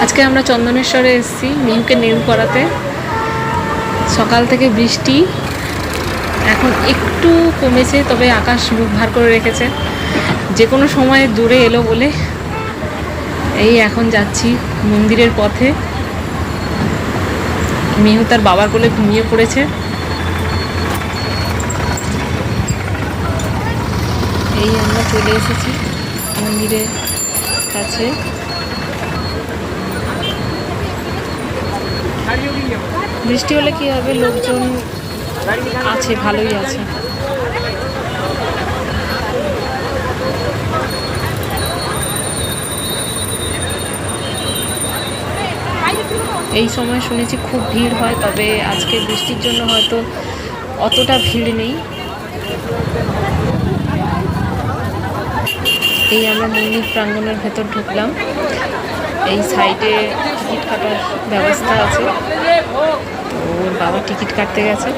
আজকে আমরা চন্দনেশ্বরে এসেছি মিহুকে নেল করাতে। সকাল থেকে বৃষ্টি, এখন একটু কমেছে, তবে আকাশ মুখ ভার করে রেখেছে, যে কোনো সময় দূরে এলো বলে। এই এখন যাচ্ছি মন্দিরের পথে। মিহু তার বাবার কোলে ঘুমিয়ে পড়েছে। এই আমরা চলে এসেছি মন্দিরের কাছে। বৃষ্টি হলে কি হবে, লোকজন আছে, ভালোই আছে। এই সময় শুনেছি খুব ভিড় হয়, তবে আজকে বৃষ্টির জন্য হয়তো অতটা ভিড় নেই। এই আমরা মন্দির প্রাঙ্গণের ভেতর ঢুকলাম। এই সাইডে টিকিট কাটার ব্যবস্থা আছে, তো ওর বাবা টিকিট কাটতে গেছে।